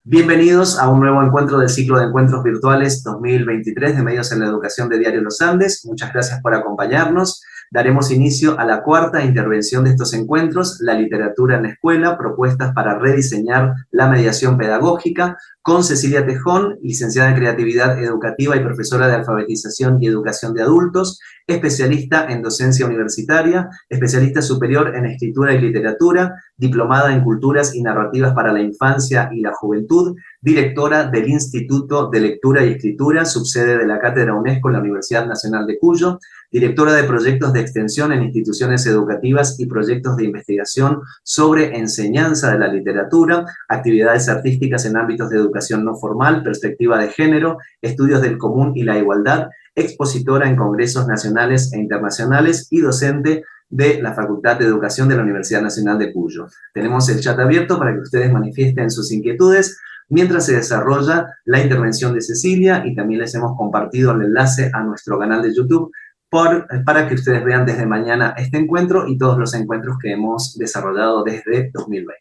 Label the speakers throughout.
Speaker 1: Bienvenidos a un nuevo encuentro del ciclo de encuentros virtuales 2023 de Medios en la Educación de Diario Los Andes. Muchas gracias por acompañarnos. Daremos inicio a la cuarta intervención de estos encuentros, la literatura en la escuela, propuestas para rediseñar la mediación pedagógica, con Cecilia Tejón, licenciada en Creatividad Educativa y profesora de Alfabetización y Educación de Adultos, especialista en docencia universitaria, especialista superior en escritura y literatura, diplomada en Culturas y Narrativas para la Infancia y la Juventud, directora del Instituto de Lectura y Escritura, subsede de la Cátedra UNESCO en la Universidad Nacional de Cuyo, directora de proyectos de extensión en instituciones educativas y proyectos de investigación sobre enseñanza de la literatura, actividades artísticas en ámbitos de educación no formal, perspectiva de género, estudios del común y la igualdad, expositora en congresos nacionales e internacionales y docente de la Facultad de Educación de la Universidad Nacional de Cuyo. Tenemos el chat abierto para que ustedes manifiesten sus inquietudes mientras se desarrolla la intervención de Cecilia, y también les hemos compartido el enlace a nuestro canal de YouTube para que ustedes vean desde mañana este encuentro y todos los encuentros que hemos desarrollado desde 2020.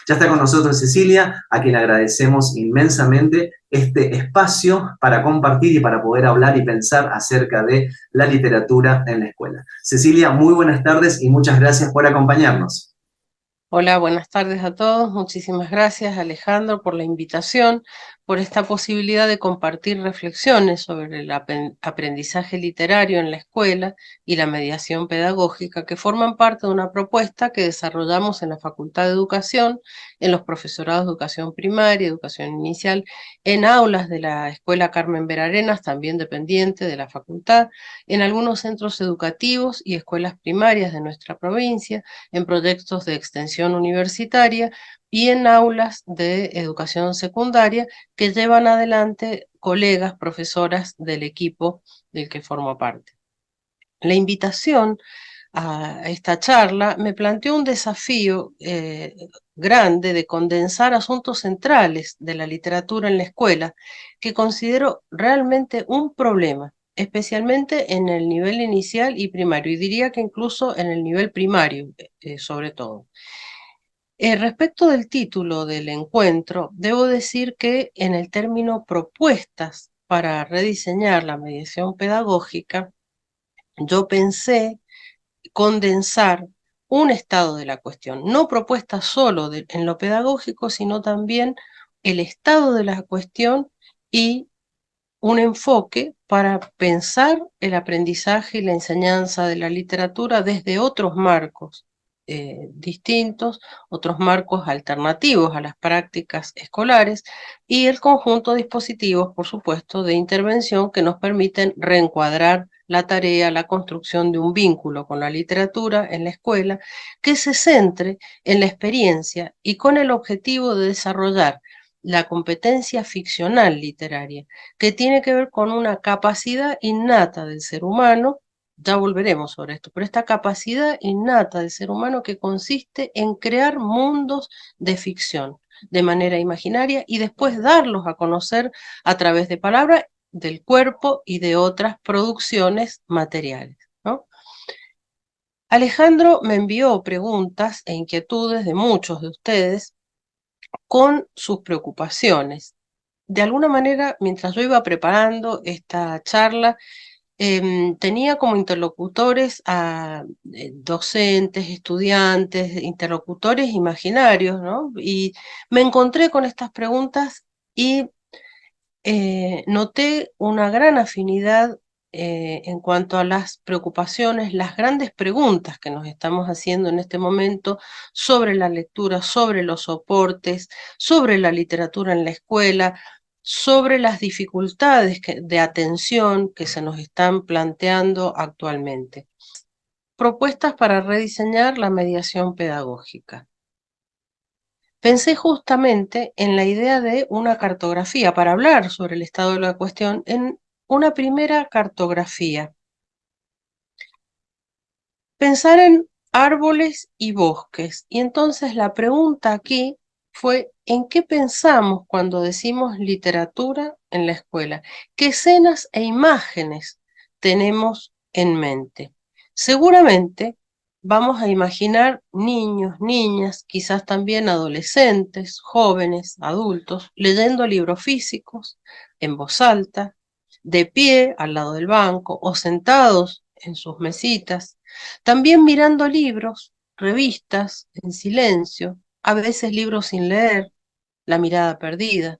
Speaker 1: Ya está con nosotros Cecilia, a quien agradecemos inmensamente este espacio para compartir y para poder hablar y pensar acerca de la literatura en la escuela. Cecilia, muy buenas tardes y muchas gracias por acompañarnos.
Speaker 2: Hola, buenas tardes a todos. Muchísimas gracias, Alejandro, por la invitación, por esta posibilidad de compartir reflexiones sobre el aprendizaje literario en la escuela y la mediación pedagógica, que forman parte de una propuesta que desarrollamos en la Facultad de Educación, en los profesorados de educación primaria, educación inicial, en aulas de la Escuela Carmen Ver Arenas, también dependiente de la facultad, en algunos centros educativos y escuelas primarias de nuestra provincia, en proyectos de extensión universitaria y en aulas de educación secundaria que llevan adelante colegas, profesoras del equipo del que formo parte. La invitación a esta charla me planteó un desafío grande de condensar asuntos centrales de la literatura en la escuela que considero realmente un problema, especialmente en el nivel inicial y primario, y diría que incluso en el nivel primario, sobre todo. Respecto del título del encuentro, debo decir que en el término propuestas para rediseñar la mediación pedagógica, yo pensé condensar un estado de la cuestión, no propuestas solo en lo pedagógico, sino también el estado de la cuestión y un enfoque para pensar el aprendizaje y la enseñanza de la literatura desde otros marcos distintos, otros marcos alternativos a las prácticas escolares y el conjunto de dispositivos, por supuesto, de intervención que nos permiten reencuadrar la tarea, la construcción de un vínculo con la literatura en la escuela que se centre en la experiencia y con el objetivo de desarrollar la competencia ficcional literaria, que tiene que ver con una capacidad innata del ser humano, ya volveremos sobre esto, pero esta capacidad innata del ser humano que consiste en crear mundos de ficción de manera imaginaria y después darlos a conocer a través de palabras, del cuerpo y de otras producciones materiales, ¿no? Alejandro me envió preguntas e inquietudes de muchos de ustedes con sus preocupaciones. De alguna manera, mientras yo iba preparando esta charla, tenía como interlocutores a docentes, estudiantes, interlocutores imaginarios, ¿no? Y me encontré con estas preguntas y noté una gran afinidad en cuanto a las preocupaciones, las grandes preguntas que nos estamos haciendo en este momento sobre la lectura, sobre los soportes, sobre la literatura en la escuela, sobre las dificultades de atención que se nos están planteando actualmente. Propuestas para rediseñar la mediación pedagógica. Pensé justamente en la idea de una cartografía para hablar sobre el estado de la cuestión, en una primera cartografía. Pensar en árboles y bosques. Y entonces la pregunta aquí fue, ¿en qué pensamos cuando decimos literatura en la escuela? ¿Qué escenas e imágenes tenemos en mente? Seguramente vamos a imaginar niños, niñas, quizás también adolescentes, jóvenes, adultos, leyendo libros físicos en voz alta, de pie al lado del banco o sentados en sus mesitas, también mirando libros, revistas en silencio, a veces libros sin leer, la mirada perdida.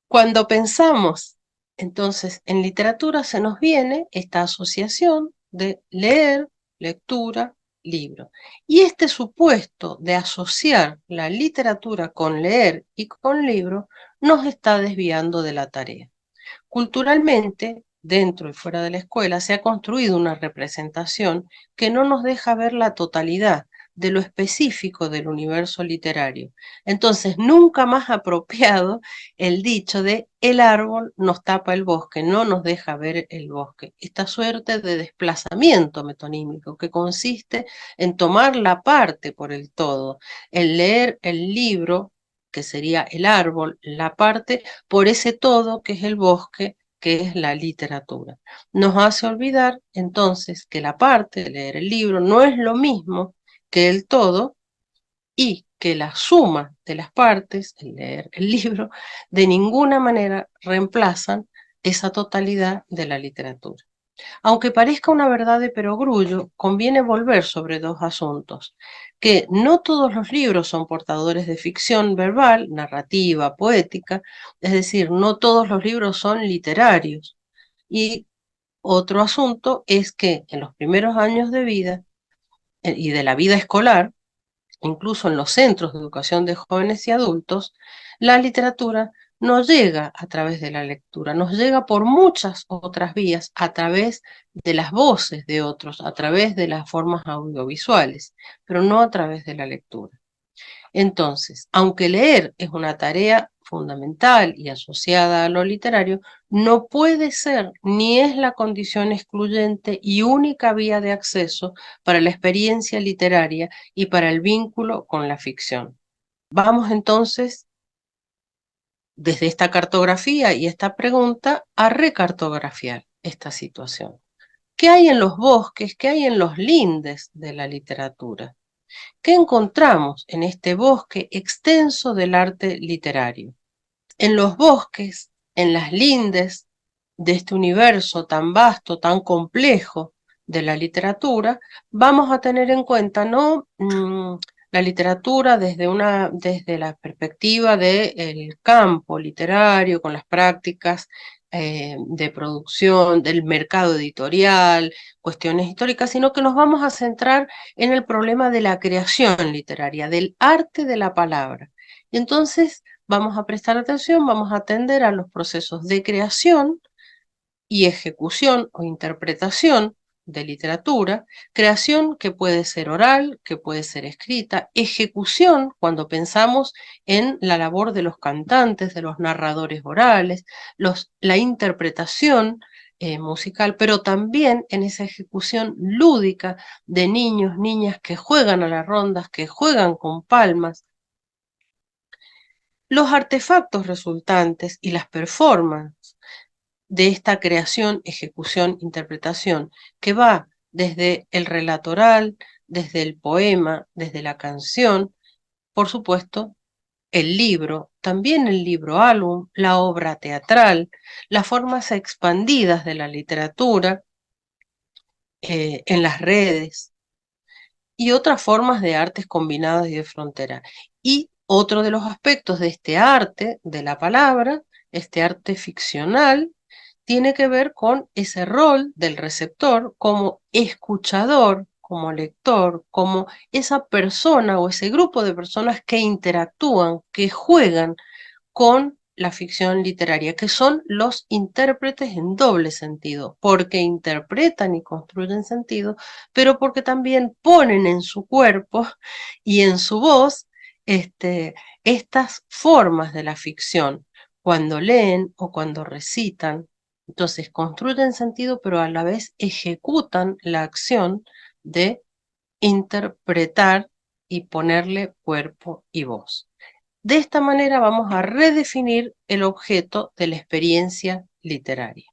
Speaker 2: Cuando pensamos entonces en literatura se nos viene esta asociación de leer, lectura, libro. Y este supuesto de asociar la literatura con leer y con libro nos está desviando de la tarea. Culturalmente, dentro y fuera de la escuela, se ha construido una representación que no nos deja ver la totalidad de lo específico del universo literario. Entonces, nunca más apropiado el dicho de el árbol nos tapa el bosque, no nos deja ver el bosque. Esta suerte de desplazamiento metonímico que consiste en tomar la parte por el todo, en leer el libro, que sería el árbol, la parte por ese todo que es el bosque, que es la literatura. Nos hace olvidar entonces que la parte de leer el libro no es lo mismo que el todo y que la suma de las partes, el leer el libro, de ninguna manera reemplazan esa totalidad de la literatura. Aunque parezca una verdad de perogrullo, conviene volver sobre dos asuntos, que no todos los libros son portadores de ficción verbal, narrativa, poética, es decir, no todos los libros son literarios. Y otro asunto es que en los primeros años de vida y de la vida escolar, incluso en los centros de educación de jóvenes y adultos, la literatura nos llega a través de la lectura, nos llega por muchas otras vías, a través de las voces de otros, a través de las formas audiovisuales, pero no a través de la lectura. Entonces, aunque leer es una tarea fundamental y asociada a lo literario, no puede ser ni es la condición excluyente y única vía de acceso para la experiencia literaria y para el vínculo con la ficción. Vamos entonces, desde esta cartografía y esta pregunta, a recartografiar esta situación. ¿Qué hay en los bosques? ¿Qué hay en los lindes de la literatura? ¿Qué encontramos en este bosque extenso del arte literario? En los bosques, en las lindes de este universo tan vasto, tan complejo de la literatura, vamos a tener en cuenta no la literatura desde la perspectiva del campo literario, con las prácticas de producción, del mercado editorial, cuestiones históricas, sino que nos vamos a centrar en el problema de la creación literaria, del arte de la palabra. Y entonces vamos a prestar atención, vamos a atender a los procesos de creación y ejecución o interpretación de literatura, creación que puede ser oral, que puede ser escrita, ejecución cuando pensamos en la labor de los cantantes, de los narradores orales, la interpretación musical, pero también en esa ejecución lúdica de niños, niñas que juegan a las rondas, que juegan con palmas. Los artefactos resultantes y las performances de esta creación, ejecución, interpretación, que va desde el relato oral, desde el poema, desde la canción, por supuesto, el libro, también el libro álbum, la obra teatral, las formas expandidas de la literatura en las redes y otras formas de artes combinadas y de frontera. Y otro de los aspectos de este arte de la palabra, este arte ficcional, tiene que ver con ese rol del receptor como escuchador, como lector, como esa persona o ese grupo de personas que interactúan, que juegan con la ficción literaria, que son los intérpretes en doble sentido, porque interpretan y construyen sentido, pero porque también ponen en su cuerpo y en su voz estas formas de la ficción, cuando leen o cuando recitan. Entonces construyen sentido, pero a la vez ejecutan la acción de interpretar y ponerle cuerpo y voz. De esta manera vamos a redefinir el objeto de la experiencia literaria.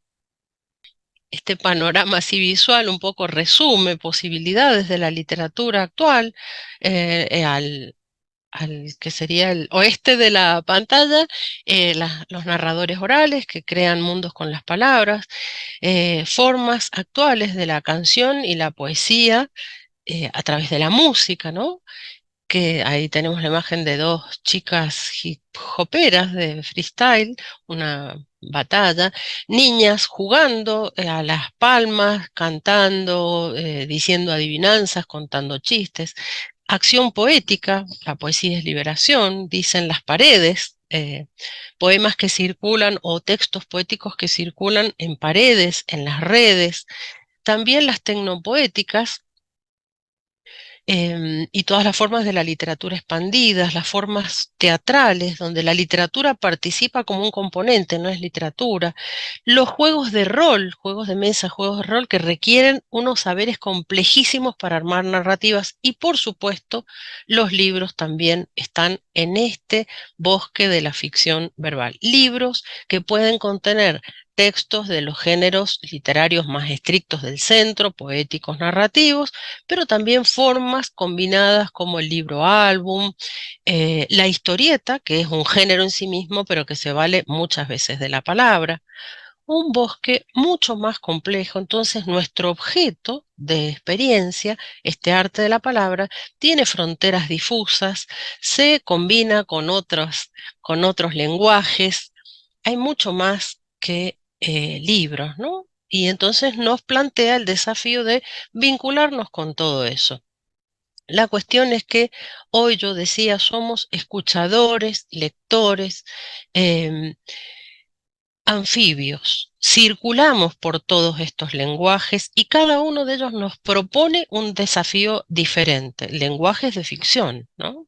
Speaker 2: este panorama así visual un poco resume posibilidades de la literatura actual al que sería el oeste de la pantalla, los narradores orales que crean mundos con las palabras, formas actuales de la canción y la poesía a través de la música, ¿no? Que ahí tenemos la imagen de dos chicas hip hoperas de freestyle, una batalla, niñas jugando a las palmas, cantando, diciendo adivinanzas, contando chistes, acción poética, la poesía es liberación, dicen las paredes, poemas que circulan o textos poéticos que circulan en paredes, en las redes, también las tecnopoéticas, y todas las formas de la literatura expandidas, las formas teatrales, donde la literatura participa como un componente, no es literatura, los juegos de rol, juegos de mesa, juegos de rol que requieren unos saberes complejísimos para armar narrativas y por supuesto los libros también están en este bosque de la ficción verbal. Libros que pueden contener textos de los géneros literarios más estrictos del centro, poéticos, narrativos, pero también formas combinadas como el libro álbum, la historieta, que es un género en sí mismo, pero que se vale muchas veces de la palabra. Un bosque mucho más complejo, entonces nuestro objeto de experiencia, este arte de la palabra, tiene fronteras difusas, se combina con otros lenguajes, hay mucho más que libros, ¿no? Y entonces nos plantea el desafío de vincularnos con todo eso. La cuestión es que hoy yo decía, somos escuchadores, lectores, em, anfibios. Circulamos por todos estos lenguajes y cada uno de ellos nos propone un desafío diferente, lenguajes de ficción, ¿no?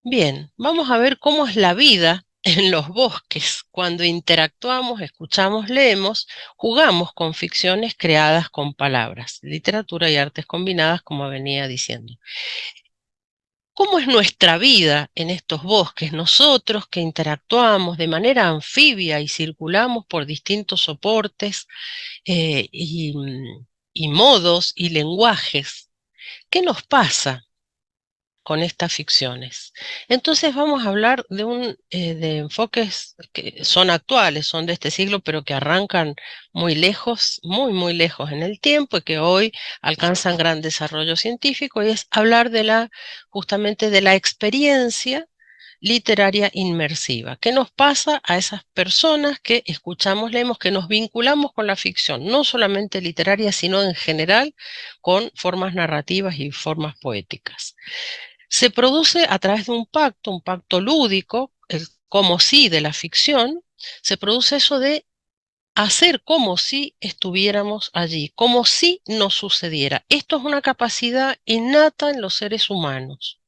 Speaker 2: Bien, vamos a ver cómo es la vida en los bosques. Cuando interactuamos, escuchamos, leemos, jugamos con ficciones creadas con palabras, literatura y artes combinadas, como venía diciendo. ¿Cómo es nuestra vida en estos bosques? Nosotros que interactuamos de manera anfibia y circulamos por distintos soportes y modos y lenguajes. ¿Qué nos pasa con estas ficciones? Entonces vamos a hablar de enfoques que son actuales, son de este siglo, pero que arrancan muy lejos, muy, muy lejos en el tiempo y que hoy alcanzan gran desarrollo científico, y es hablar justamente de la experiencia literaria inmersiva. ¿Qué nos pasa a esas personas que escuchamos, leemos, que nos vinculamos con la ficción, no solamente literaria, sino en general con formas narrativas y formas poéticas? Se produce a través de un pacto lúdico, el como si de la ficción, se produce eso de hacer como si estuviéramos allí, como si nos sucediera. Esto es una capacidad innata en los seres humanos.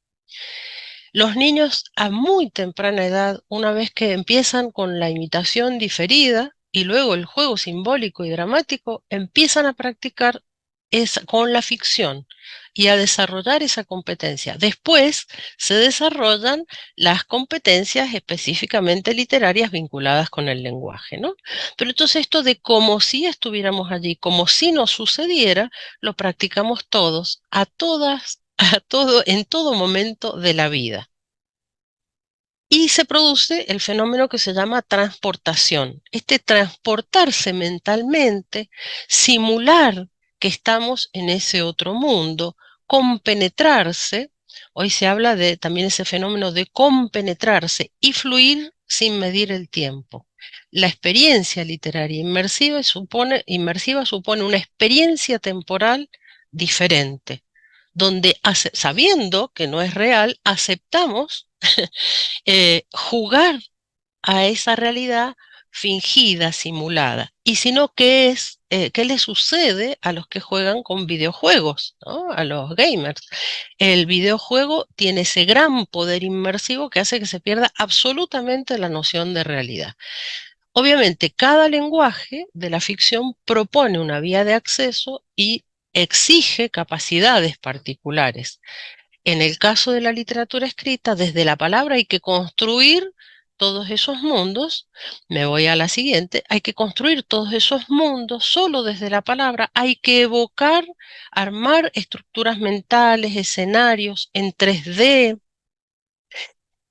Speaker 2: Los niños a muy temprana edad, una vez que empiezan con la imitación diferida y luego el juego simbólico y dramático, empiezan a practicar con la ficción y a desarrollar esa competencia. Después se desarrollan las competencias específicamente literarias vinculadas con el lenguaje, ¿no? Pero entonces esto de como si estuviéramos allí, como si nos sucediera, lo practicamos todos, a todas, a todo, en todo momento de la vida. Y se produce el fenómeno que se llama transportación. Este transportarse mentalmente, simular que estamos en ese otro mundo, compenetrarse. Hoy se habla de también ese fenómeno de compenetrarse y fluir sin medir el tiempo. La experiencia literaria inmersiva supone una experiencia temporal diferente, donde sabiendo que no es real, aceptamos jugar a esa realidad fingida, simulada. Y si no, ¿qué le sucede a los que juegan con videojuegos, ¿no? A los gamers? El videojuego tiene ese gran poder inmersivo que hace que se pierda absolutamente la noción de realidad. Obviamente, cada lenguaje de la ficción propone una vía de acceso y exige capacidades particulares. En el caso de la literatura escrita, desde la palabra hay que construir todos esos mundos, me voy a la siguiente, hay que construir todos esos mundos solo desde la palabra, hay que evocar, armar estructuras mentales, escenarios en 3D,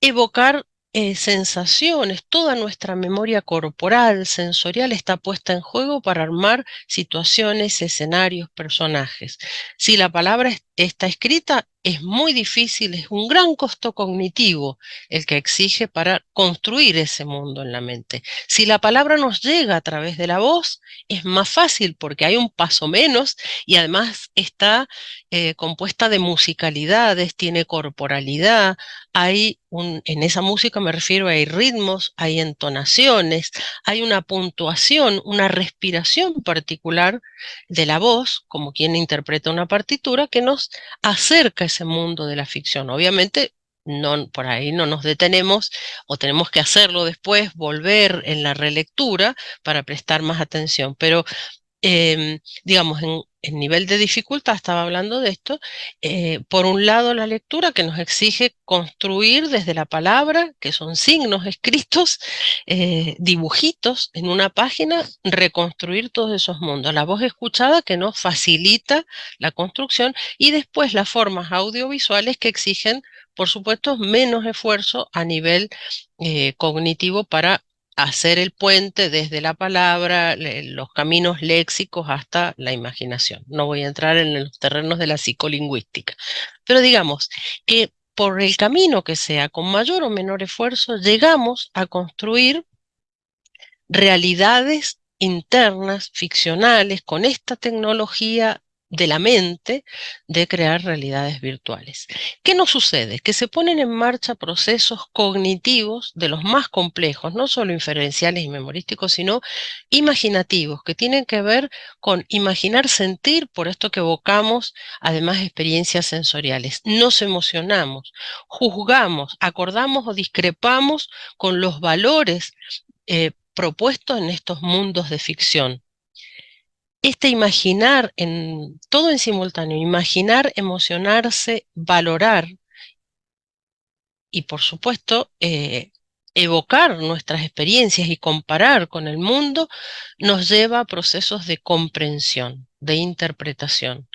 Speaker 2: evocar sensaciones, toda nuestra memoria corporal, sensorial está puesta en juego para armar situaciones, escenarios, personajes. Si la palabra está escrita, es muy difícil, es un gran costo cognitivo el que exige para construir ese mundo en la mente. Si la palabra nos llega a través de la voz, es más fácil porque hay un paso menos y además está compuesta de musicalidades, tiene corporalidad, en esa música me refiero, hay ritmos, hay entonaciones, hay una puntuación, una respiración particular de la voz, como quien interpreta una partitura, que nos acerca a ese mundo de la ficción. Obviamente, no, por ahí no nos detenemos o tenemos que hacerlo después, volver en la relectura para prestar más atención, pero digamos, en nivel de dificultad, estaba hablando de esto, por un lado la lectura que nos exige construir desde la palabra, que son signos escritos, dibujitos en una página, reconstruir todos esos mundos. La voz escuchada que nos facilita la construcción y después las formas audiovisuales que exigen, por supuesto, menos esfuerzo a nivel cognitivo para hacer el puente desde la palabra, los caminos léxicos hasta la imaginación. No voy a entrar en los terrenos de la psicolingüística, pero digamos que por el camino que sea, con mayor o menor esfuerzo, llegamos a construir realidades internas, ficcionales, con esta tecnología de la mente de crear realidades virtuales. ¿Qué nos sucede? Que se ponen en marcha procesos cognitivos de los más complejos, no solo inferenciales y memorísticos, sino imaginativos, que tienen que ver con imaginar, sentir, por esto que evocamos además experiencias sensoriales. Nos emocionamos, juzgamos, acordamos o discrepamos con los valores propuestos en estos mundos de ficción. Este imaginar, todo en simultáneo, imaginar, emocionarse, valorar y por supuesto evocar nuestras experiencias y comparar con el mundo, nos lleva a procesos de comprensión, de interpretación.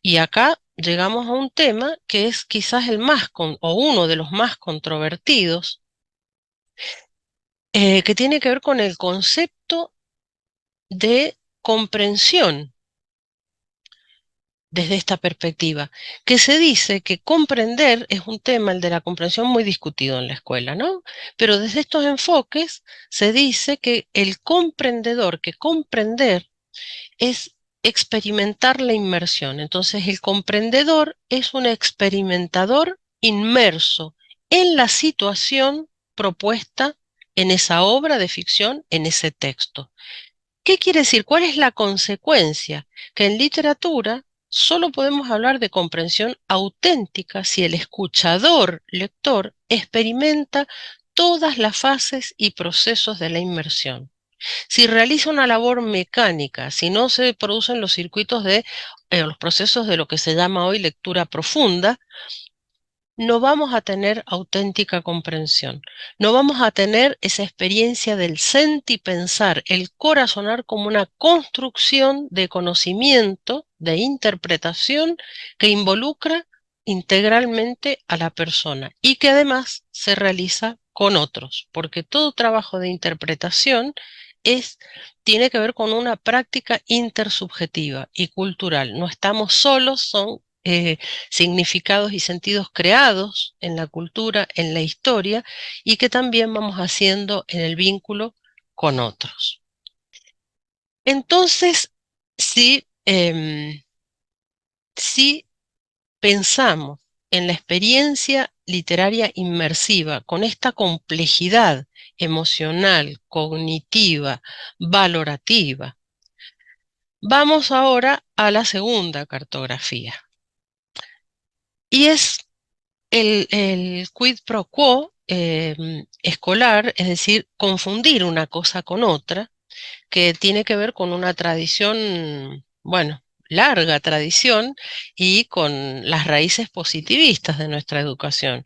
Speaker 2: Y acá llegamos a un tema que es quizás o uno de los más controvertidos, que tiene que ver con el concepto de comprensión desde esta perspectiva, que se dice que comprender es un tema, el de la comprensión, muy discutido en la escuela, ¿no? Pero desde estos enfoques se dice que el comprendedor, que comprender es experimentar la inmersión. Entonces el comprendedor es un experimentador inmerso en la situación propuesta en esa obra de ficción, en ese texto. ¿Qué quiere decir? ¿Cuál es la consecuencia? Que en literatura solo podemos hablar de comprensión auténtica si el escuchador, lector, experimenta todas las fases y procesos de la inmersión. Si realiza una labor mecánica, si no se producen los circuitos los procesos de lo que se llama hoy lectura profunda, no vamos a tener auténtica comprensión, no vamos a tener esa experiencia del sentipensar, el corazonar como una construcción de conocimiento, de interpretación que involucra integralmente a la persona y que además se realiza con otros, porque todo trabajo de interpretación tiene que ver con una práctica intersubjetiva y cultural. No estamos solos, son significados y sentidos creados en la cultura, en la historia, y que también vamos haciendo en el vínculo con otros. Entonces, si pensamos en la experiencia literaria inmersiva con esta complejidad emocional, cognitiva, valorativa, vamos ahora a la segunda cartografía. Y es el quid pro quo escolar, es decir, confundir una cosa con otra, que tiene que ver con una tradición, bueno, larga tradición y con las raíces positivistas de nuestra educación.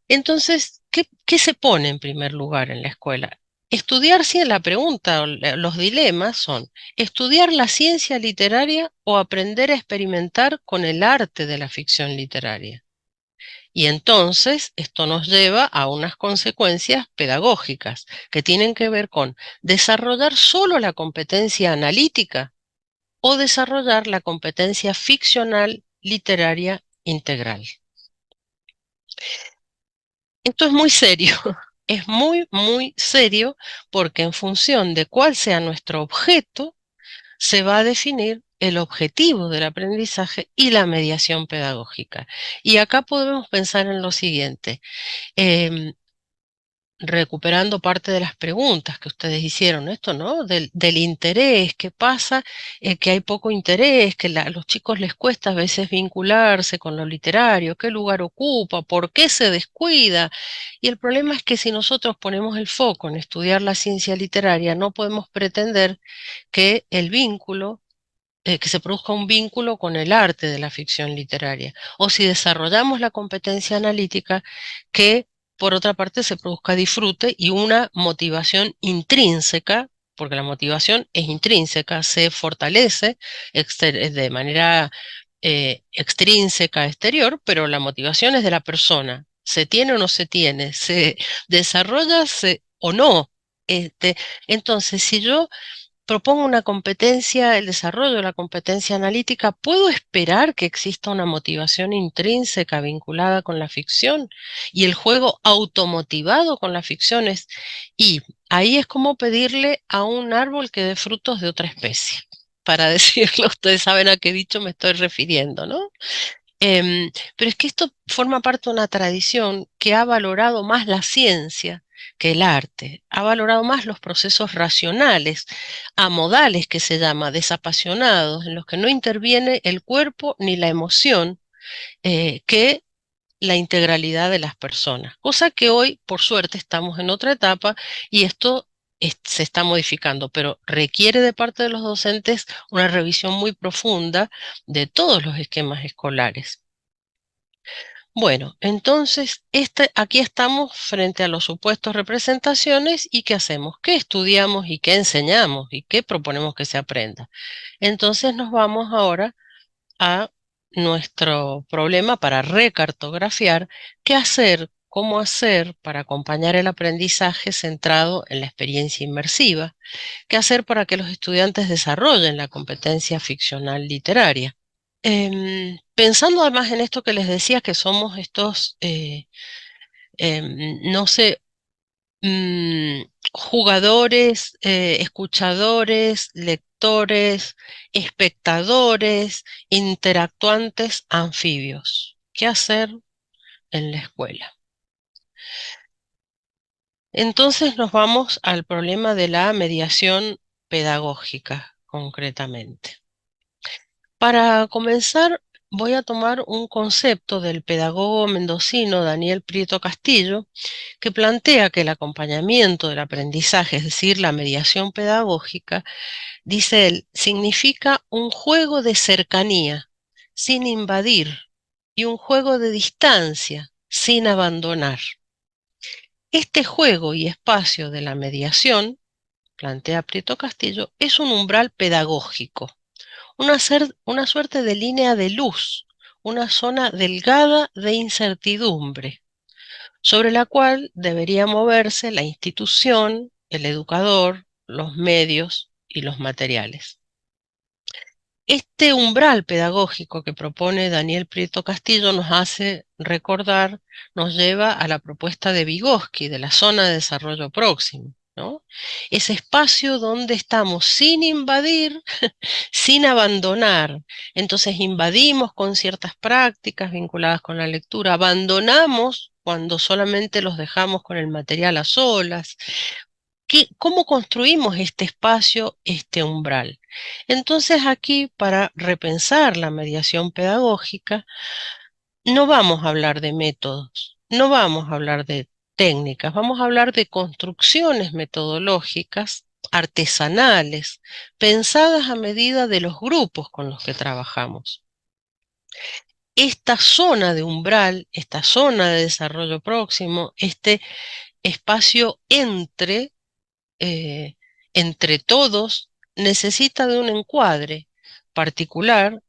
Speaker 2: Entonces, ¿qué se pone en primer lugar en la escuela? Estudiar, si la pregunta, los dilemas son, ¿estudiar la ciencia literaria o aprender a experimentar con el arte de la ficción literaria? Y entonces esto nos lleva a unas consecuencias pedagógicas que tienen que ver con desarrollar solo la competencia analítica o desarrollar la competencia ficcional literaria integral. Esto es muy serio, es muy, muy serio porque en función de cuál sea nuestro objeto, se va a definir el objetivo del aprendizaje y la mediación pedagógica. Y acá podemos pensar en lo siguiente. em, Recuperando parte de las preguntas que ustedes hicieron, esto, ¿no? Del interés, ¿qué pasa? Que hay poco interés, que a los chicos les cuesta a veces vincularse con lo literario, qué lugar ocupa, por qué se descuida. Y el problema es que si nosotros ponemos el foco en estudiar la ciencia literaria, no podemos pretender que el vínculo que se produzca un vínculo con el arte de la ficción literaria. O si desarrollamos la competencia analítica, que por otra parte se produzca disfrute y una motivación intrínseca, porque la motivación es intrínseca, se fortalece de manera extrínseca exterior, pero la motivación es de la persona. Se tiene o no se tiene, se desarrolla o no. Entonces, si yo propongo una competencia, el desarrollo de la competencia analítica, ¿puedo esperar que exista una motivación intrínseca vinculada con la ficción y el juego automotivado con las ficciones? Y ahí es como pedirle a un árbol que dé frutos de otra especie. Para decirlo, ustedes saben a qué dicho me estoy refiriendo, ¿no? Pero es que esto forma parte de una tradición que ha valorado más la ciencia que el arte, ha valorado más los procesos racionales, amodales que se llama, desapasionados, en los que no interviene el cuerpo ni la emoción, que la integralidad de las personas. Cosa que hoy, por suerte, estamos en otra etapa y esto se está modificando, pero requiere de parte de los docentes una revisión muy profunda de todos los esquemas escolares. Bueno, entonces aquí estamos frente a los supuestos representaciones y ¿qué hacemos? ¿Qué estudiamos y qué enseñamos y qué proponemos que se aprenda? Entonces nos vamos ahora a nuestro problema para recartografiar qué hacer, cómo hacer para acompañar el aprendizaje centrado en la experiencia inmersiva, qué hacer para que los estudiantes desarrollen la competencia ficcional literaria. Pensando además en esto que les decía, que somos estos, no sé, jugadores, escuchadores, lectores, espectadores, interactuantes, anfibios. ¿Qué hacer en la escuela? Entonces nos vamos al problema de la mediación pedagógica, concretamente. Para comenzar, voy a tomar un concepto del pedagogo mendocino Daniel Prieto Castillo, que plantea que el acompañamiento del aprendizaje, es decir, la mediación pedagógica, dice él, significa un juego de cercanía, sin invadir, y un juego de distancia, sin abandonar. Este juego y espacio de la mediación, plantea Prieto Castillo, es un umbral pedagógico, una suerte de línea de luz, una zona delgada de incertidumbre, sobre la cual debería moverse la institución, el educador, los medios y los materiales. Este umbral pedagógico que propone Daniel Prieto Castillo nos hace recordar, nos lleva a la propuesta de Vygotsky, de la zona de desarrollo próximo, ¿no? Ese espacio donde estamos sin invadir, sin abandonar. Entonces invadimos con ciertas prácticas vinculadas con la lectura, abandonamos cuando solamente los dejamos con el material a solas. ¿Cómo construimos este espacio, este umbral? Entonces aquí, para repensar la mediación pedagógica, no vamos a hablar de métodos, no vamos a hablar de técnicas, vamos a hablar de construcciones metodológicas, artesanales, pensadas a medida de los grupos con los que trabajamos. esta zona de umbral, esta zona de desarrollo próximo, este espacio eh, entre todos, necesita de un encuadre particular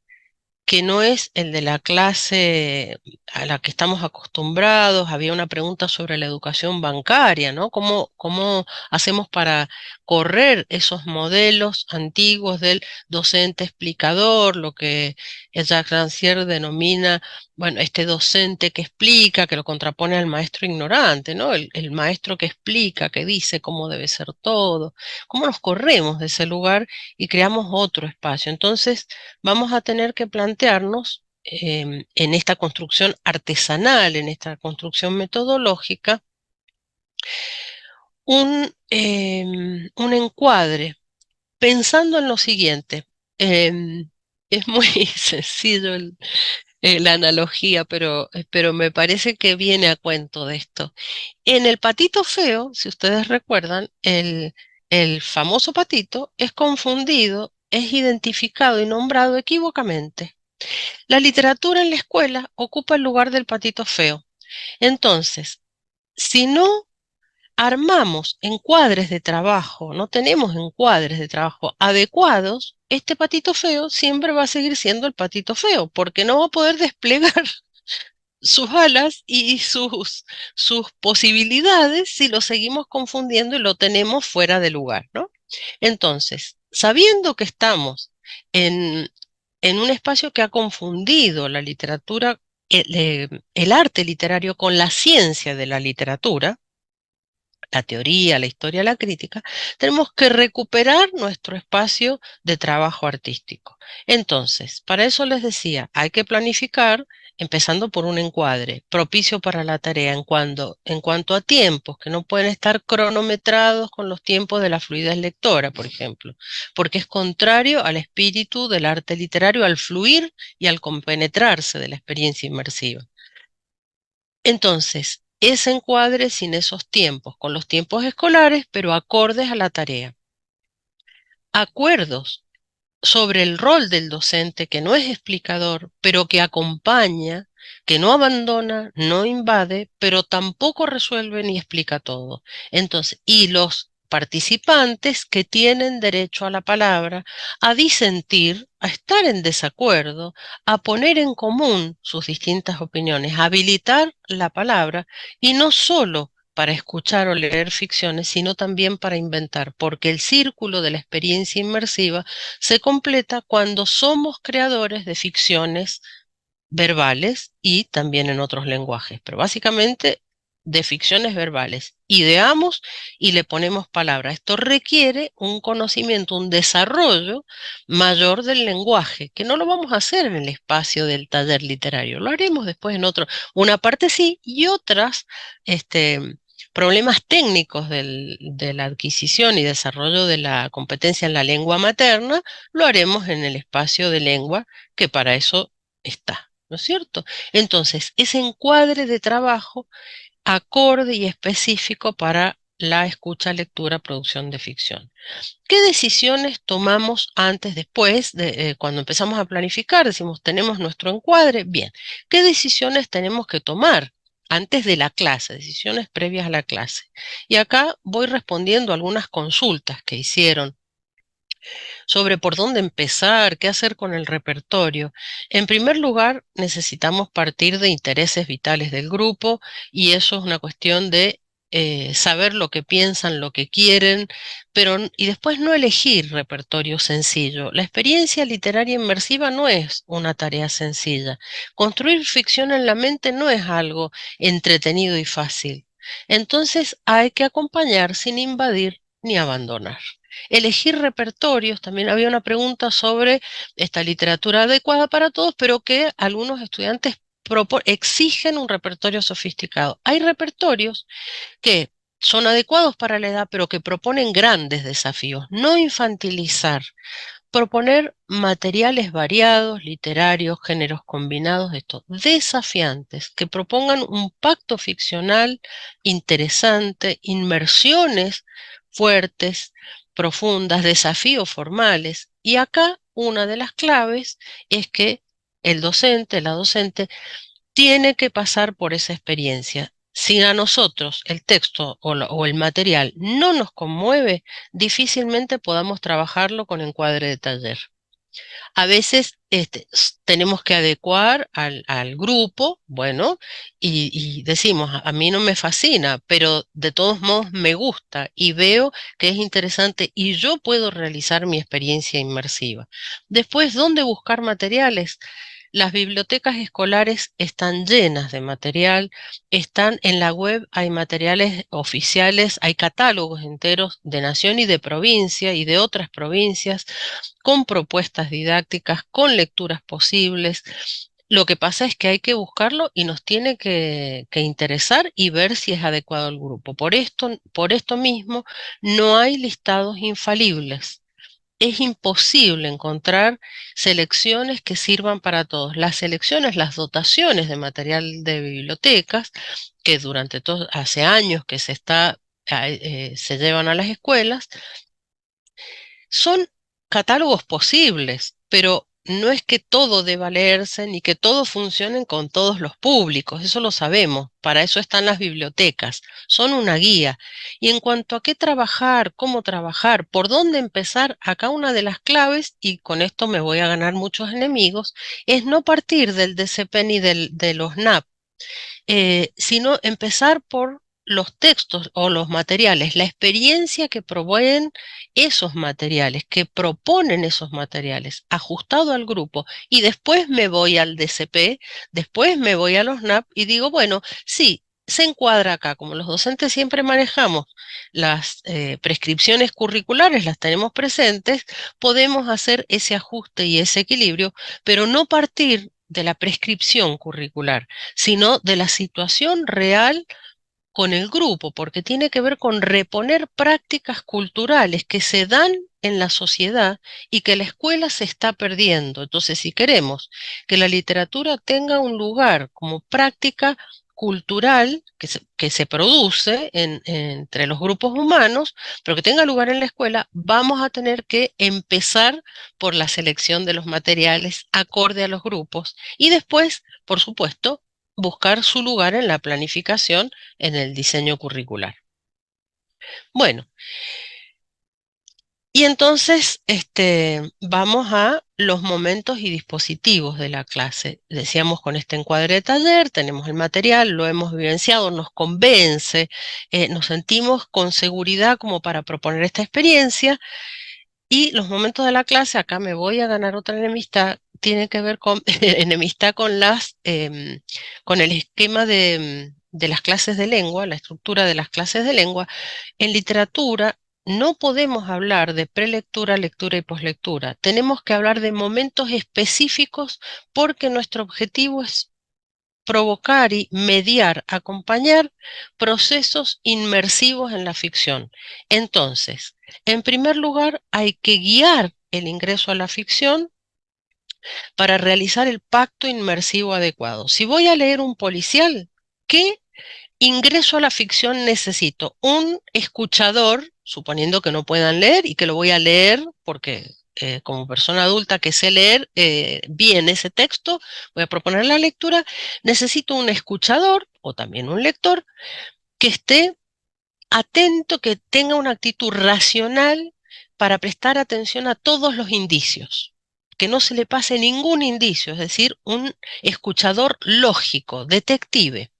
Speaker 2: que no es el de la clase a la que estamos acostumbrados. Había una pregunta sobre la educación bancaria, ¿no? ¿Cómo hacemos para correr esos modelos antiguos del docente explicador, lo que Jacques Rancière denomina, bueno, este docente que explica, que lo contrapone al maestro ignorante, ¿no? El maestro que explica, que dice cómo debe ser todo. ¿Cómo nos corremos de ese lugar y creamos otro espacio? Entonces, vamos a tener que plantearnos en esta construcción artesanal, en esta construcción metodológica, un encuadre, pensando en lo siguiente. Es muy sencillo la analogía, pero me parece que viene a cuento de esto. En el patito feo, si ustedes recuerdan, el famoso patito es confundido, es identificado y nombrado equívocamente. La literatura en la escuela ocupa el lugar del patito feo. Entonces, si no armamos encuadres de trabajo, no tenemos encuadres de trabajo adecuados, este patito feo siempre va a seguir siendo el patito feo, porque no va a poder desplegar sus alas y sus posibilidades si lo seguimos confundiendo y lo tenemos fuera de lugar, ¿no? Entonces, sabiendo que estamos en, en un espacio que ha confundido la literatura, el arte literario con la ciencia de la literatura, la teoría, la historia, la crítica, tenemos que recuperar nuestro espacio de trabajo artístico. Entonces, para eso les decía, hay que planificar empezando por un encuadre propicio para la tarea en cuanto a tiempos, que no pueden estar cronometrados con los tiempos de la fluidez lectora, por ejemplo, porque es contrario al espíritu del arte literario, al fluir y al compenetrarse de la experiencia inmersiva. Entonces, ese encuadre sin esos tiempos, con los tiempos escolares, pero acordes a la tarea. Acuerdos sobre el rol del docente que no es explicador, pero que acompaña, que no abandona, no invade, pero tampoco resuelve ni explica todo. Entonces, y los participantes que tienen derecho a la palabra, a disentir, a estar en desacuerdo, a poner en común sus distintas opiniones, a habilitar la palabra y no solo para escuchar o leer ficciones, sino también para inventar, porque el círculo de la experiencia inmersiva se completa cuando somos creadores de ficciones verbales y también en otros lenguajes, pero básicamente de ficciones verbales. Ideamos y le ponemos palabra. Esto requiere un conocimiento, un desarrollo mayor del lenguaje, que no lo vamos a hacer en el espacio del taller literario, lo haremos después en otro, una parte sí y otras, problemas técnicos de la adquisición y desarrollo de la competencia en la lengua materna, lo haremos en el espacio de lengua, que para eso está, ¿no es cierto? Entonces, ese encuadre de trabajo acorde y específico para la escucha, lectura, producción de ficción. ¿Qué decisiones tomamos antes, después, cuando empezamos a planificar? Decimos, tenemos nuestro encuadre, bien. ¿Qué decisiones tenemos que tomar antes de la clase? Decisiones previas a la clase. Y acá voy respondiendo a algunas consultas que hicieron sobre por dónde empezar, qué hacer con el repertorio. En primer lugar, necesitamos partir de intereses vitales del grupo y eso es una cuestión de saber lo que piensan, lo que quieren, y después no elegir repertorio sencillo. La experiencia literaria inmersiva no es una tarea sencilla. Construir ficción en la mente no es algo entretenido y fácil. Entonces hay que acompañar sin invadir ni abandonar. Elegir repertorios, también había una pregunta sobre esta literatura adecuada para todos, pero que algunos estudiantes exigen un repertorio sofisticado. Hay repertorios que son adecuados para la edad, pero que proponen grandes desafíos. No infantilizar, proponer materiales variados, literarios, géneros combinados, estos desafiantes, que propongan un pacto ficcional interesante, inmersiones fuertes, profundas, desafíos formales. Y acá una de las claves es que el docente, la docente, tiene que pasar por esa experiencia. Si a nosotros el texto o el material no nos conmueve, difícilmente podamos trabajarlo con encuadre de taller. A veces tenemos que adecuar al grupo, bueno, y decimos, a mí no me fascina, pero de todos modos me gusta y veo que es interesante y yo puedo realizar mi experiencia inmersiva. Después, ¿dónde buscar materiales? Las bibliotecas escolares están llenas de material, están en la web, hay materiales oficiales, hay catálogos enteros de nación y de provincia y de otras provincias, con propuestas didácticas, con lecturas posibles. Lo que pasa es que hay que buscarlo y nos tiene que interesar y ver si es adecuado al grupo. Por esto mismo, no hay listados infalibles. Es imposible encontrar selecciones que sirvan para todos. Las selecciones, las dotaciones de material de bibliotecas, que durante hace años que se llevan a las escuelas, son catálogos posibles, pero no es que todo deba leerse ni que todo funcione con todos los públicos, eso lo sabemos, para eso están las bibliotecas, son una guía. Y en cuanto a qué trabajar, cómo trabajar, por dónde empezar, acá una de las claves, y con esto me voy a ganar muchos enemigos, es no partir del DCP ni de los NAP, sino empezar por los textos o los materiales, la experiencia que proveen esos materiales, que proponen esos materiales, ajustado al grupo, y después me voy al DCP, después me voy a los NAP y digo, bueno, sí, se encuadra acá, como los docentes siempre manejamos las prescripciones curriculares, las tenemos presentes, podemos hacer ese ajuste y ese equilibrio, pero no partir de la prescripción curricular, sino de la situación real con el grupo, porque tiene que ver con reponer prácticas culturales que se dan en la sociedad y que la escuela se está perdiendo. Entonces, si queremos que la literatura tenga un lugar como práctica cultural que se produce entre los grupos humanos, pero que tenga lugar en la escuela, vamos a tener que empezar por la selección de los materiales acorde a los grupos y después, por supuesto, buscar su lugar en la planificación, en el diseño curricular. Bueno, y entonces vamos a los momentos y dispositivos de la clase. Decíamos con este encuadre de taller, tenemos el material, lo hemos vivenciado, nos convence, nos sentimos con seguridad como para proponer esta experiencia. Y los momentos de la clase, acá me voy a ganar otra enemistad, tiene que ver con enemistad con el esquema de las clases de lengua, la estructura de las clases de lengua. En literatura no podemos hablar de prelectura, lectura y poslectura. Tenemos que hablar de momentos específicos porque nuestro objetivo es provocar y mediar, acompañar procesos inmersivos en la ficción. Entonces, en primer lugar, hay que guiar el ingreso a la ficción para realizar el pacto inmersivo adecuado. Si voy a leer un policial, ¿qué ingreso a la ficción necesito? Un escuchador, suponiendo que no puedan leer y que lo voy a leer porque como persona adulta que sé leer bien ese texto, voy a proponer la lectura, necesito un escuchador o también un lector que esté atento, que tenga una actitud racional para prestar atención a todos los indicios, que no se le pase ningún indicio, es decir, un escuchador lógico, detective.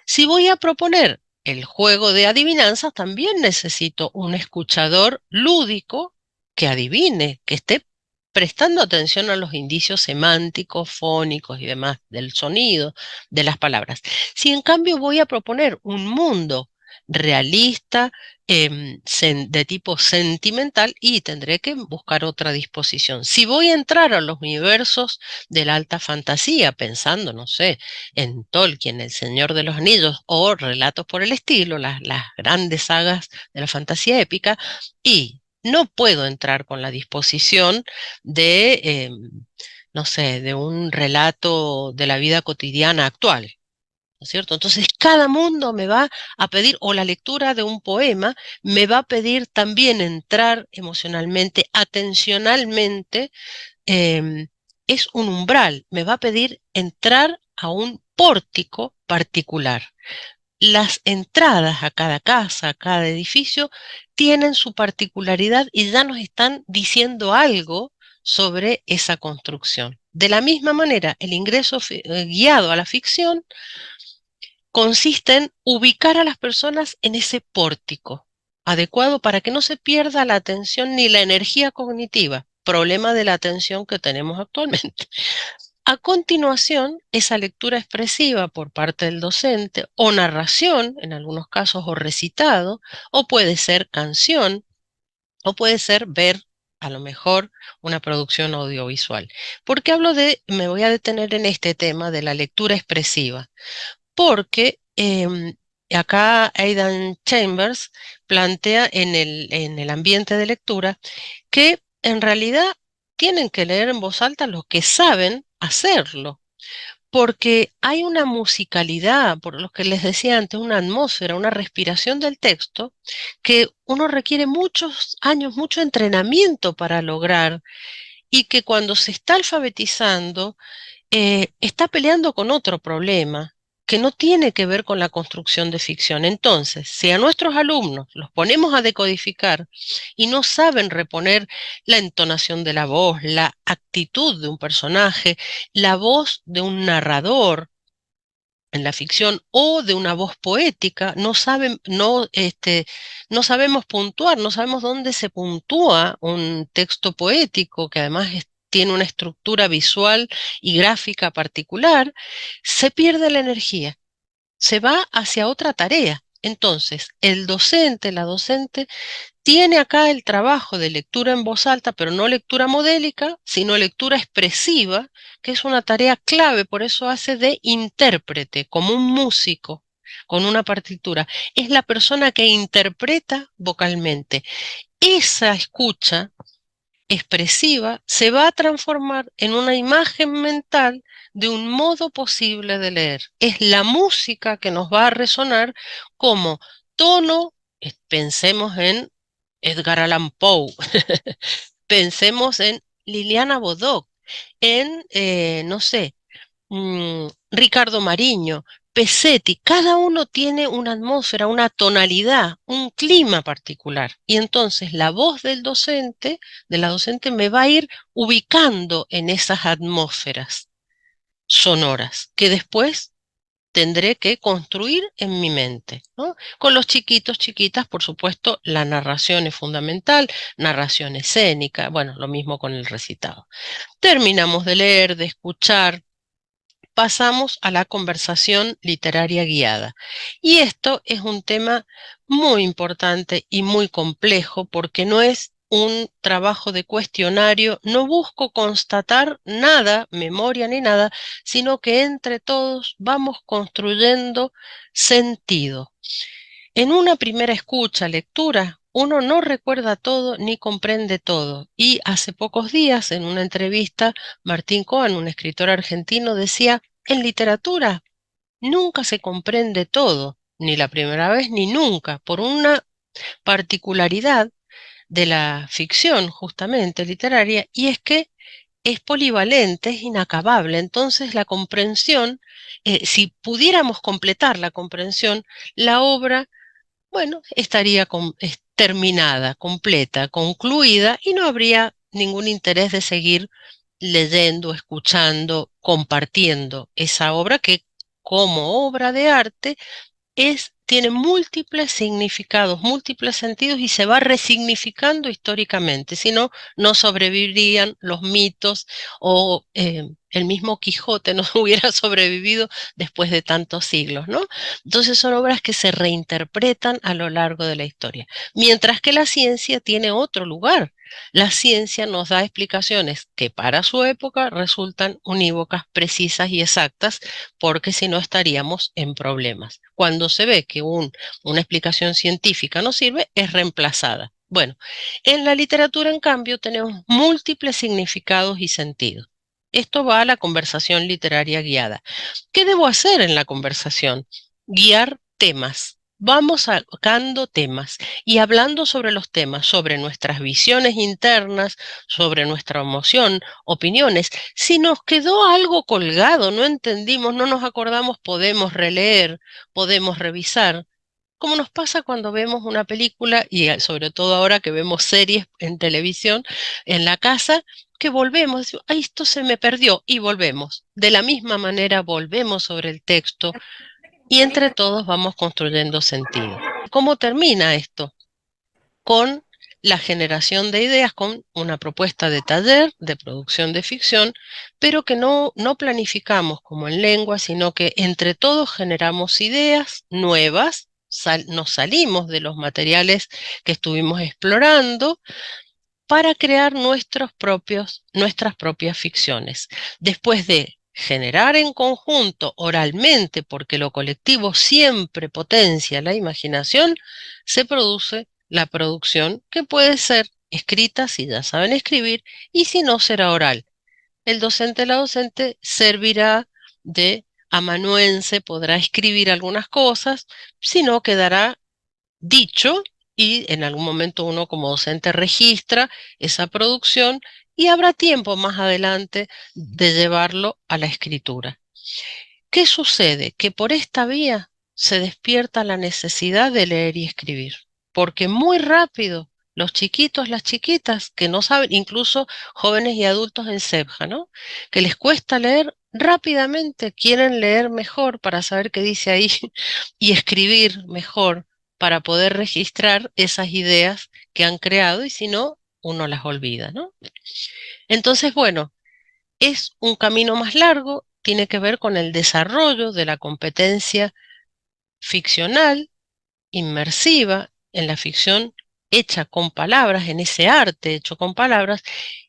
Speaker 2: Si voy a proponer el juego de adivinanzas, también necesito un escuchador lúdico que adivine, que esté prestando atención a los indicios semánticos, fónicos y demás del sonido de las palabras. Si en cambio voy a proponer un mundo realista, de tipo sentimental, y tendré que buscar otra disposición. Si voy a entrar a los universos de la alta fantasía, pensando, no sé, en Tolkien, El Señor de los Anillos o relatos por el estilo, las grandes sagas de la fantasía épica, y no puedo entrar con la disposición no sé, de un relato de la vida cotidiana actual. ¿No es cierto? Entonces, cada mundo me va a pedir, o la lectura de un poema, me va a pedir también entrar emocionalmente, atencionalmente, em, es un umbral, me va a pedir entrar a un pórtico particular. Las entradas a cada casa, a cada edificio, tienen su particularidad y ya nos están diciendo algo sobre esa construcción. De la misma manera, el ingreso guiado a la ficción consiste en ubicar a las personas en ese pórtico adecuado para que no se pierda la atención ni la energía cognitiva, problema de la atención que tenemos actualmente. A continuación, esa lectura expresiva por parte del docente o narración, en algunos casos, o recitado, o puede ser canción, o puede ser ver a lo mejor una producción audiovisual. ¿Por qué me voy a detener en este tema de la lectura expresiva? Porque acá Aidan Chambers plantea en el ambiente de lectura que en realidad tienen que leer en voz alta los que saben hacerlo, porque hay una musicalidad, por lo que les decía antes, una atmósfera, una respiración del texto, que uno requiere muchos años, mucho entrenamiento para lograr, y que cuando se está alfabetizando, está peleando con otro problema que no tiene que ver con la construcción de ficción. Entonces, si a nuestros alumnos los ponemos a decodificar y no saben reponer la entonación de la voz, la actitud de un personaje, la voz de un narrador en la ficción o de una voz poética, no sabemos puntuar, no sabemos dónde se puntúa un texto poético que además tiene una estructura visual y gráfica particular, se pierde la energía, se va hacia otra tarea. Entonces, el docente, la docente, tiene acá el trabajo de lectura en voz alta, pero no lectura modélica, sino lectura expresiva, que es una tarea clave, por eso hace de intérprete, como un músico con una partitura. Es la persona que interpreta vocalmente. Esa escucha expresiva se va a transformar en una imagen mental de un modo posible de leer. Es la música que nos va a resonar como tono, pensemos en Edgar Allan Poe, pensemos en Liliana Bodoc, en, no sé, Ricardo Mariño, Pesetti, cada uno tiene una atmósfera, una tonalidad, un clima particular. Y entonces la voz del docente, de la docente, me va a ir ubicando en esas atmósferas sonoras que después tendré que construir en mi mente, ¿no? Con los chiquitos, chiquitas, por supuesto, la narración es fundamental, narración escénica, bueno, lo mismo con el recitado. Terminamos de leer, de escuchar, pasamos a la conversación literaria guiada. Y esto es un tema muy importante y muy complejo porque no es un trabajo de cuestionario, no busco constatar nada, memoria ni nada, sino que entre todos vamos construyendo sentido. En una primera escucha, lectura, uno no recuerda todo ni comprende todo. Y hace pocos días, en una entrevista, Martín Cohen, un escritor argentino, decía, en literatura nunca se comprende todo, ni la primera vez ni nunca, por una particularidad de la ficción justamente literaria, y es que es polivalente, es inacabable. Entonces la comprensión, si pudiéramos completar la comprensión, la obra bueno, estaría terminada, completa, concluida y no habría ningún interés de seguir leyendo, escuchando, compartiendo esa obra que como obra de arte tiene múltiples significados, múltiples sentidos y se va resignificando históricamente, si no, no sobrevivirían los mitos o el mismo Quijote no hubiera sobrevivido después de tantos siglos, ¿no? Entonces son obras que se reinterpretan a lo largo de la historia, mientras que la ciencia tiene otro lugar. La ciencia nos da explicaciones que para su época resultan unívocas, precisas y exactas, porque si no estaríamos en problemas. Cuando se ve que una explicación científica no sirve, es reemplazada. Bueno, en la literatura, en cambio, tenemos múltiples significados y sentidos. Esto va a la conversación literaria guiada. ¿Qué debo hacer en la conversación? Guiar temas. vamos sacando temas y hablando sobre los temas, sobre nuestras visiones internas, sobre nuestra emoción, opiniones. Si nos quedó algo colgado, no entendimos, no nos acordamos, podemos releer, podemos revisar. Como nos pasa cuando vemos una película y sobre todo ahora que vemos series en televisión en la casa, que volvemos, decimos, ay, esto se me perdió y volvemos. De la misma manera volvemos sobre el texto y entre todos vamos construyendo sentido. ¿Cómo termina esto? Con la generación de ideas, con una propuesta de taller, de producción de ficción, pero que no planificamos como en lengua, sino que entre todos generamos ideas nuevas, nos salimos de los materiales que estuvimos explorando para crear nuestras propias ficciones. Después de generar en conjunto oralmente, porque lo colectivo siempre potencia la imaginación, se produce la producción que puede ser escrita si ya saben escribir y si no será oral. El docente, la docente servirá de amanuense, podrá escribir algunas cosas, si no quedará dicho y en algún momento uno como docente registra esa producción y habrá tiempo más adelante de llevarlo a la escritura. ¿Qué sucede? Que por esta vía se despierta la necesidad de leer y escribir, porque muy rápido los chiquitos, las chiquitas que no saben, incluso jóvenes y adultos en CEPJA, ¿no? Que les cuesta leer, rápidamente quieren leer mejor para saber qué dice ahí y escribir mejor para poder registrar esas ideas que han creado y si no, uno las olvida, ¿no? Entonces, bueno, es un camino más largo, tiene que ver con el desarrollo de la competencia ficcional, inmersiva, en la ficción hecha con palabras, en ese arte hecho con palabras,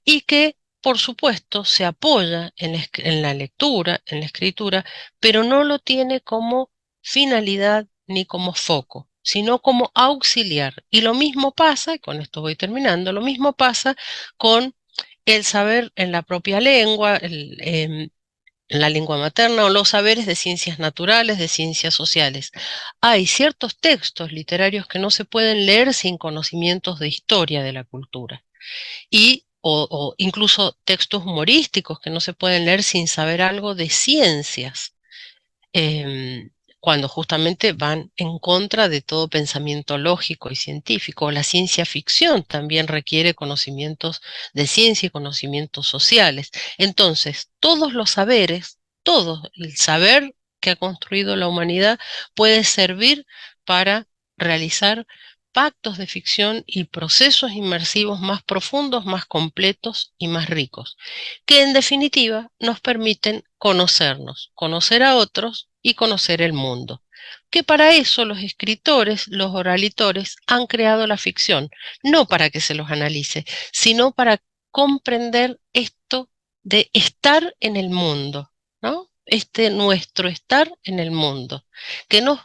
Speaker 2: y que, por supuesto, se apoya en la lectura, en la escritura, pero no lo tiene como finalidad ni como foco, sino como auxiliar. Y lo mismo pasa, y con esto voy terminando, lo mismo pasa con el saber en la propia lengua, en la lengua materna o los saberes de ciencias naturales, de ciencias sociales. Hay ciertos textos literarios que no se pueden leer sin conocimientos de historia de la cultura y o incluso textos humorísticos que no se pueden leer sin saber algo de ciencias. em, Cuando justamente van en contra de todo pensamiento lógico y científico. La ciencia ficción también requiere conocimientos de ciencia y conocimientos sociales. Entonces, todos los saberes, todo el saber que ha construido la humanidad puede servir para realizar pactos de ficción y procesos inmersivos más profundos, más completos y más ricos, que en definitiva nos permiten conocernos, conocer a otros y conocer el mundo. Que para eso los escritores, los oralitores, han creado la ficción, no para que se los analice, sino para comprender esto de estar en el mundo, ¿no? Este nuestro estar en el mundo, que nos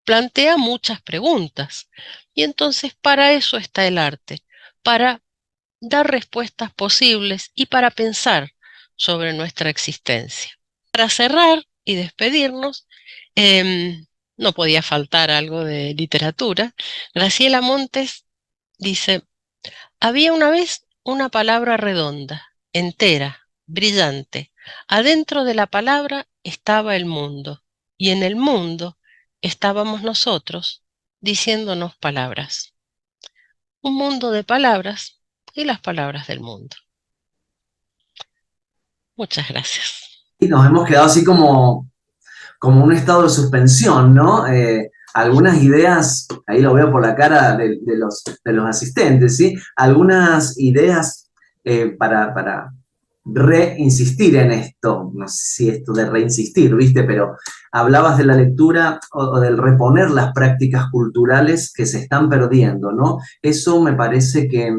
Speaker 2: plantea muchas preguntas. Y entonces para eso está el arte, para dar respuestas posibles y para pensar sobre nuestra existencia. Para cerrar y despedirnos, no podía faltar algo de literatura. Graciela Montes dice, había una vez una palabra redonda, entera, brillante. Adentro de la palabra estaba el mundo y en el mundo estábamos nosotros diciéndonos palabras. Un mundo de palabras y las palabras del mundo. Muchas gracias.
Speaker 1: Y nos hemos quedado así como un estado de suspensión, ¿no? Algunas ideas, ahí lo veo por la cara de los asistentes, ¿sí? Algunas ideas para reinsistir en esto, no sé si esto de reinsistir, ¿viste? Pero hablabas de la lectura o del reponer las prácticas culturales que se están perdiendo, ¿no? Eso me parece que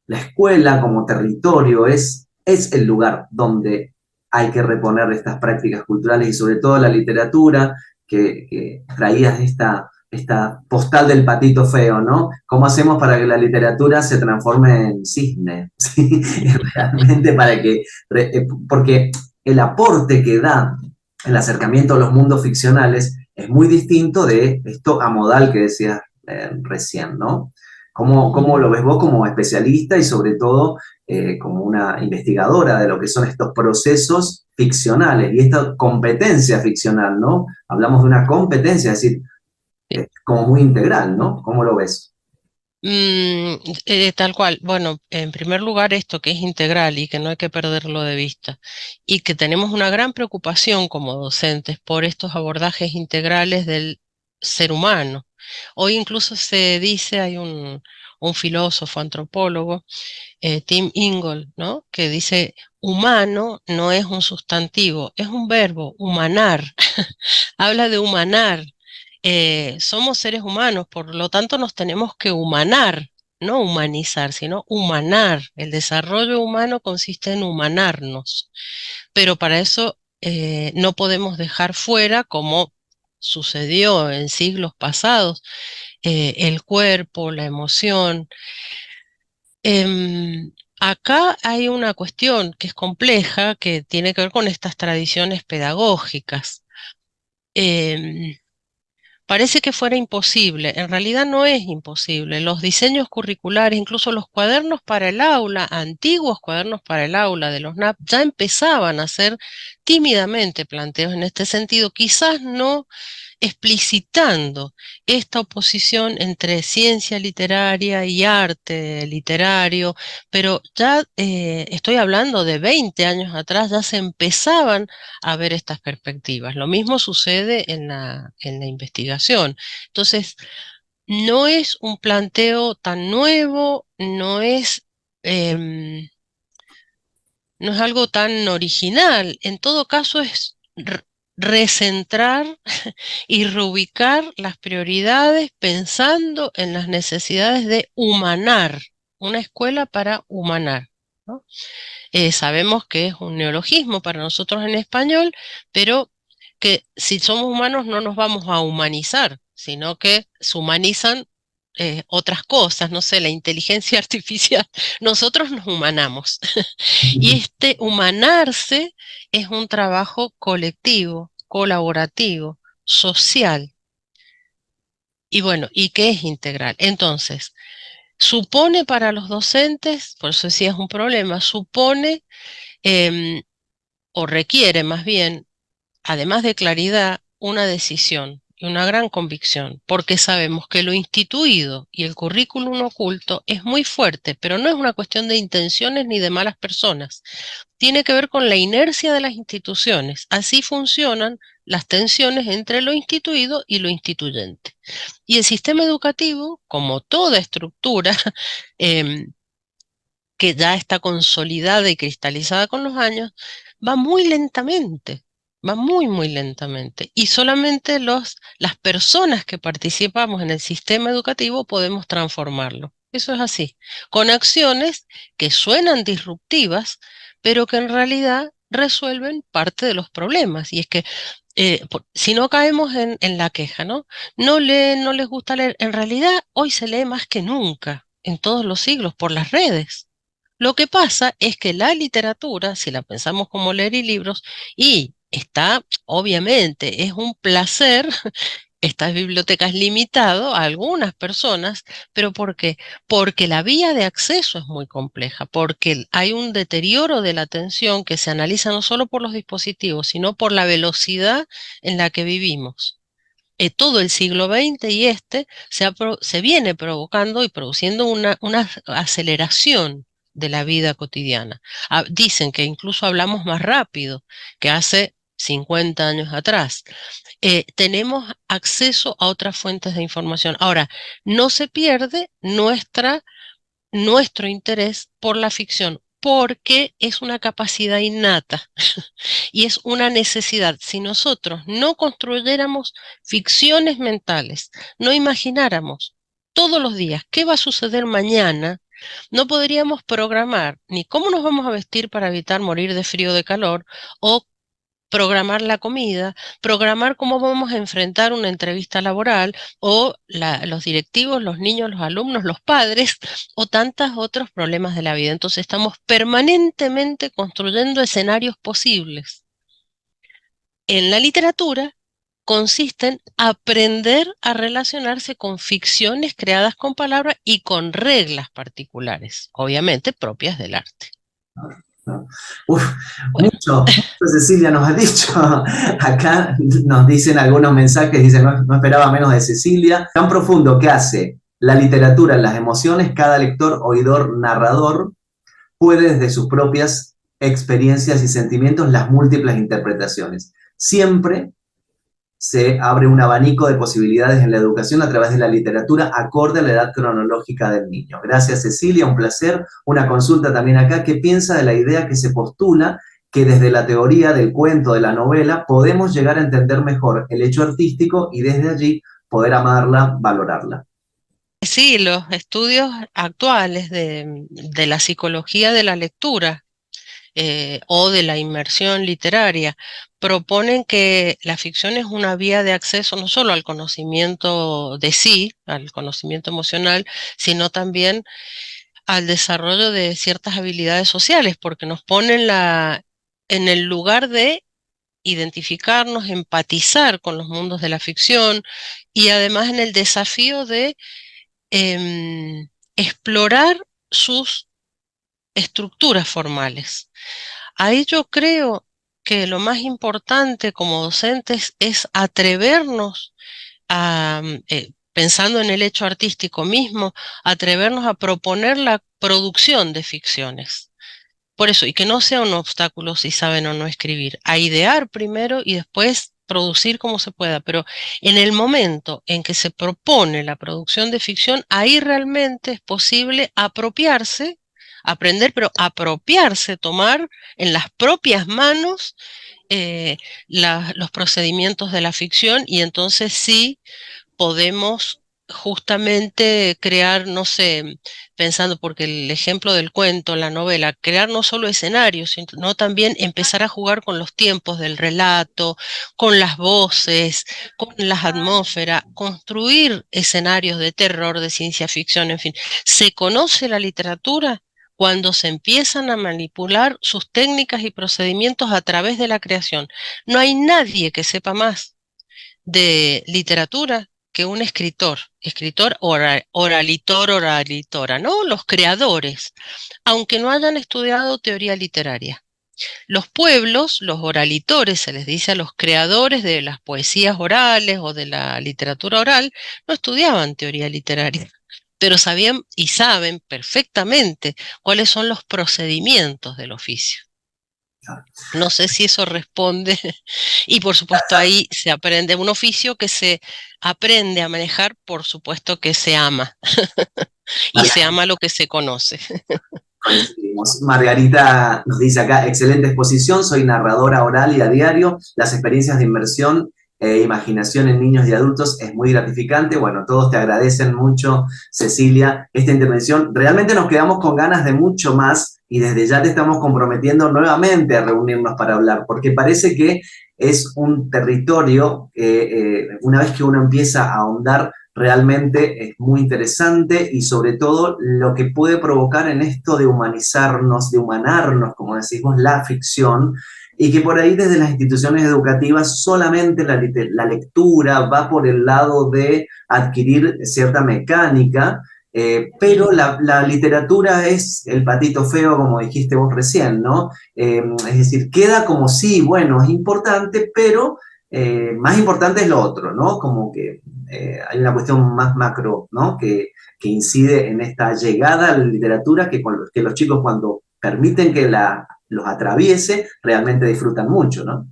Speaker 1: la escuela como territorio es el lugar donde hay que reponer estas prácticas culturales y sobre todo la literatura que traías esta postal del patito feo, ¿no? ¿Cómo hacemos para que la literatura se transforme en cisne? ¿Sí? Realmente para que, porque el aporte que da el acercamiento a los mundos ficcionales es muy distinto de esto amodal que decías recién, ¿no? ¿Cómo lo ves vos como especialista y sobre todo como una investigadora de lo que son estos procesos ficcionales y esta competencia ficcional, ¿no? Hablamos de una competencia, es decir, como muy integral, ¿no? ¿Cómo lo ves?
Speaker 2: Tal cual. Bueno, en primer lugar, esto que es integral y que no hay que perderlo de vista, y que tenemos una gran preocupación como docentes por estos abordajes integrales del ser humano. Hoy incluso se dice, hay un filósofo, antropólogo, Tim Ingold, ¿no? Que dice, humano no es un sustantivo, es un verbo, humanar. Habla de humanar. Somos seres humanos, por lo tanto nos tenemos que humanar, no humanizar, sino humanar. El desarrollo humano consiste en humanarnos, pero para eso no podemos dejar fuera, como sucedió en siglos pasados, el cuerpo, la emoción. Acá hay una cuestión que es compleja, que tiene que ver con estas tradiciones pedagógicas. Em, Parece que fuera imposible, en realidad no es imposible. Los diseños curriculares, incluso los cuadernos para el aula, antiguos cuadernos para el aula de los NAP, ya empezaban a hacer tímidamente planteos en este sentido, quizás no explicitando esta oposición entre ciencia literaria y arte literario, pero ya estoy hablando de 20 años atrás, ya se empezaban a ver estas perspectivas. Lo mismo sucede en la investigación. Entonces, no es un planteo tan nuevo, em, no es algo tan original. En todo caso, es recentrar y reubicar las prioridades pensando en las necesidades de humanar, una escuela para humanar, ¿no? Sabemos que es un neologismo para nosotros en español, pero que si somos humanos no nos vamos a humanizar, sino que se humanizan otras cosas, no sé, la inteligencia artificial. Nosotros nos humanamos. Y este humanarse es un trabajo colectivo, colaborativo, social. Y bueno, ¿y qué es integral? Entonces, supone para los docentes, por eso decía es un problema, supone em, o requiere más bien, además de claridad, una decisión y una gran convicción, porque sabemos que lo instituido y el currículum oculto es muy fuerte, pero no es una cuestión de intenciones ni de malas personas. Tiene que ver con la inercia de las instituciones. Así funcionan las tensiones entre lo instituido y lo instituyente. Y el sistema educativo, como toda estructura, em, que ya está consolidada y cristalizada con los años, va muy lentamente, va muy, muy lentamente. Y solamente las personas que participamos en el sistema educativo podemos transformarlo. Eso es así, con acciones que suenan disruptivas, pero que en realidad resuelven parte de los problemas. Y es que si no caemos en la queja, ¿no? No leen, no les gusta leer. En realidad, hoy se lee más que nunca, en todos los siglos, por las redes. Lo que pasa es que la literatura, si la pensamos como leer y libros, y está, obviamente, es un placer, estas bibliotecas limitado a algunas personas, pero ¿por qué? Porque la vía de acceso es muy compleja, porque hay un deterioro de la atención que se analiza no solo por los dispositivos, sino por la velocidad en la que vivimos. Todo el siglo XX y se viene provocando y produciendo una aceleración de la vida cotidiana. Dicen que incluso hablamos más rápido que hace 50 años atrás. Tenemos acceso a otras fuentes de información. Ahora, no se pierde nuestro interés por la ficción, porque es una capacidad innata y es una necesidad. Si nosotros no construyéramos ficciones mentales, no imagináramos todos los días qué va a suceder mañana, no podríamos programar ni cómo nos vamos a vestir para evitar morir de frío o de calor, o programar la comida, programar cómo vamos a enfrentar una entrevista laboral, o los directivos, los niños, los alumnos, los padres, o tantos otros problemas de la vida. Entonces estamos permanentemente construyendo escenarios posibles. En la literatura consiste en aprender a relacionarse con ficciones creadas con palabras y con reglas particulares, obviamente propias del arte.
Speaker 1: ¿No? Uf,
Speaker 2: Bueno,
Speaker 1: mucho, Cecilia nos ha dicho. Acá nos dicen algunos mensajes, dicen, no, no esperaba menos de Cecilia. Tan profundo que hace la literatura en las emociones, cada lector, oidor, narrador, puede desde sus propias experiencias y sentimientos las múltiples interpretaciones. Siempre se abre un abanico de posibilidades en la educación a través de la literatura acorde a la edad cronológica del niño. Gracias, Cecilia, un placer. Una consulta también acá. ¿Qué piensa de la idea que se postula que desde la teoría del cuento, de la novela, podemos llegar a entender mejor el hecho artístico y desde allí poder amarla, valorarla?
Speaker 2: sí, los estudios actuales de la psicología de la lectura o de la inmersión literaria proponen que la ficción es una vía de acceso no solo al conocimiento de sí, al conocimiento emocional, sino también al desarrollo de ciertas habilidades sociales, porque nos pone en el lugar de identificarnos, empatizar con los mundos de la ficción y además en el desafío de explorar sus estructuras formales. Ahí yo creo que lo más importante como docentes es atrevernos a, pensando en el hecho artístico mismo, atrevernos a proponer la producción de ficciones. Por eso, y que no sea un obstáculo si saben o no escribir, a idear primero y después producir como se pueda, pero en el momento en que se propone la producción de ficción, ahí realmente es posible apropiarse, aprender, pero apropiarse, tomar en las propias manos eh, los procedimientos de la ficción y entonces sí podemos justamente crear, no sé, pensando, porque el ejemplo del cuento, la novela, crear no solo escenarios, sino también empezar a jugar con los tiempos del relato, con las voces, con las atmósferas, construir escenarios de terror, de ciencia ficción, en fin. Se conoce la literatura cuando se empiezan a manipular sus técnicas y procedimientos a través de la creación. No hay nadie que sepa más de literatura que un escritor, oralitor, oralitora, ¿no? Los creadores, aunque no hayan estudiado teoría literaria. Los pueblos, los oralitores, se les dice a los creadores de las poesías orales o de la literatura oral, no estudiaban teoría literaria, pero sabían y saben perfectamente cuáles son los procedimientos del oficio. No sé si eso responde. Y por supuesto ahí se aprende un oficio que se aprende a manejar, por supuesto que se ama. Y se ama lo que se conoce.
Speaker 1: Coincidimos. Margarita nos dice acá, excelente exposición, soy narradora oral y a diario, las experiencias de inmersión e imaginación en niños y adultos es muy gratificante. Bueno, todos te agradecen mucho, Cecilia, esta intervención. Realmente nos quedamos con ganas de mucho más y desde ya te estamos comprometiendo nuevamente a reunirnos para hablar, porque parece que es un territorio, una vez que uno empieza a ahondar, realmente es muy interesante y sobre todo lo que puede provocar en esto de humanizarnos, de humanarnos, como decimos, la ficción, y que por ahí desde las instituciones educativas solamente la lectura va por el lado de adquirir cierta mecánica, pero la literatura es el patito feo, como dijiste vos recién, ¿no? Es decir, queda como sí, bueno, es importante, pero más importante es lo otro, ¿no? Como que hay una cuestión más macro, ¿no? Que incide en esta llegada a la literatura que los chicos cuando permiten que los atraviese, realmente disfrutan mucho, ¿no?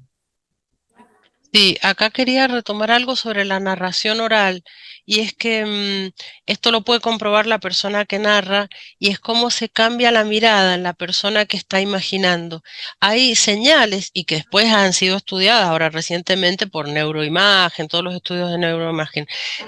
Speaker 2: Sí, acá quería retomar algo sobre la narración oral, y es que esto lo puede comprobar la persona que narra, y es cómo se cambia la mirada en la persona que está imaginando. Hay señales, y que después han sido estudiadas ahora recientemente por neuroimagen, todos los estudios de neuroimagen.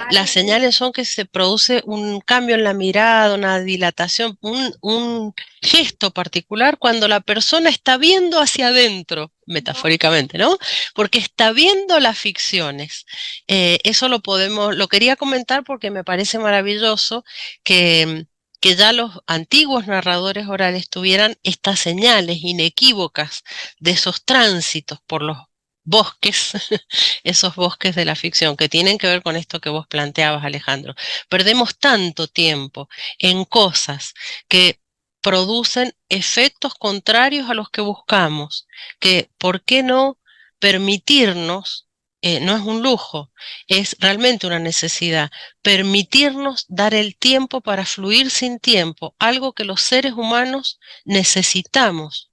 Speaker 2: Las señales son que se produce un cambio en la mirada, una dilatación, un gesto particular cuando la persona está viendo hacia adentro, metafóricamente, ¿no? Porque está viendo las ficciones. Eso lo quería comentar porque me parece maravilloso que ya los antiguos narradores orales tuvieran estas señales inequívocas de esos tránsitos por los bosques, esos bosques de la ficción que tienen que ver con esto que vos planteabas, Alejandro. Perdemos tanto tiempo en cosas que producen efectos contrarios a los que buscamos, que ¿por qué no permitirnos? No es un lujo, es realmente una necesidad, permitirnos dar el tiempo para fluir sin tiempo, algo que los seres humanos necesitamos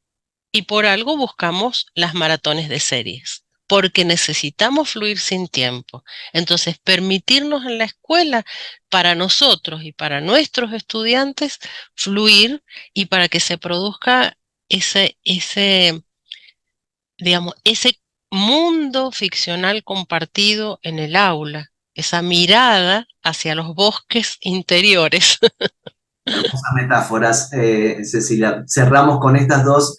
Speaker 2: y por algo buscamos las maratones de series, porque necesitamos fluir sin tiempo. Entonces, permitirnos en la escuela para nosotros y para nuestros estudiantes fluir y para que se produzca ese mundo ficcional compartido en el aula, esa mirada hacia los bosques interiores.
Speaker 1: Hermosas metáforas, Cecilia. Cerramos con estas dos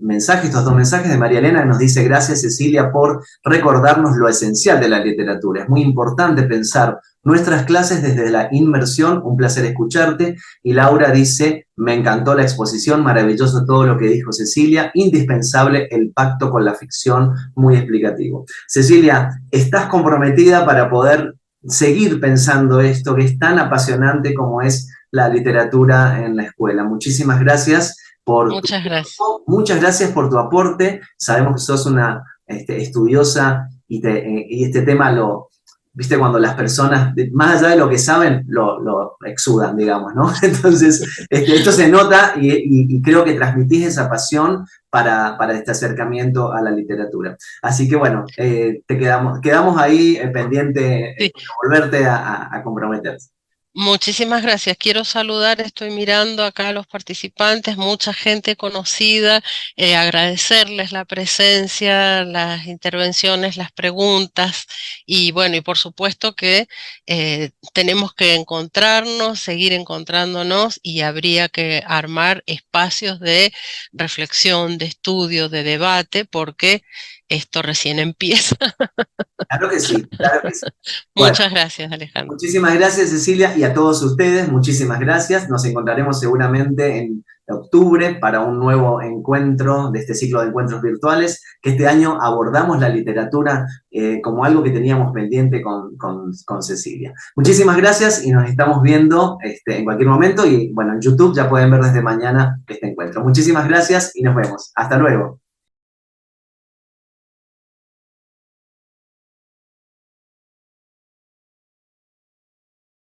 Speaker 1: mensajes, estos dos mensajes de María Elena, que nos dice: gracias, Cecilia, por recordarnos lo esencial de la literatura. Es muy importante pensar nuestras clases desde la inmersión. Un placer escucharte. Y Laura dice: me encantó la exposición, maravilloso todo lo que dijo Cecilia, indispensable el pacto con la ficción, muy explicativo. Cecilia, ¿estás comprometida para poder seguir pensando esto que es tan apasionante como es la literatura en la escuela? Muchísimas gracias por tu
Speaker 2: Muchas gracias.
Speaker 1: tiempo, muchas gracias por tu aporte. Sabemos que sos una estudiosa y este tema viste, cuando las personas, más allá de lo que saben, lo exudan, digamos, ¿no? Entonces, esto se nota y creo que transmitís esa pasión para este acercamiento a la literatura. Así que bueno, quedamos ahí pendiente
Speaker 2: Sí.
Speaker 1: de volverte a comprometer.
Speaker 2: Muchísimas gracias. Quiero saludar, estoy mirando acá a los participantes, mucha gente conocida, agradecerles la presencia, las intervenciones, las preguntas y bueno, y por supuesto que tenemos que encontrarnos, seguir encontrándonos y habría que armar espacios de reflexión, de estudio, de debate, porque esto recién empieza.
Speaker 1: Claro que sí, claro que sí. Bueno,
Speaker 2: Muchas gracias, Alejandro.
Speaker 1: muchísimas gracias, Cecilia, y a todos ustedes, muchísimas gracias. Nos encontraremos seguramente en octubre para un nuevo encuentro de este ciclo de encuentros virtuales, que este año abordamos la literatura como algo que teníamos pendiente con Cecilia. Muchísimas gracias y nos estamos viendo en cualquier momento y bueno, en YouTube ya pueden ver desde mañana este encuentro. Muchísimas gracias y nos vemos. Hasta luego.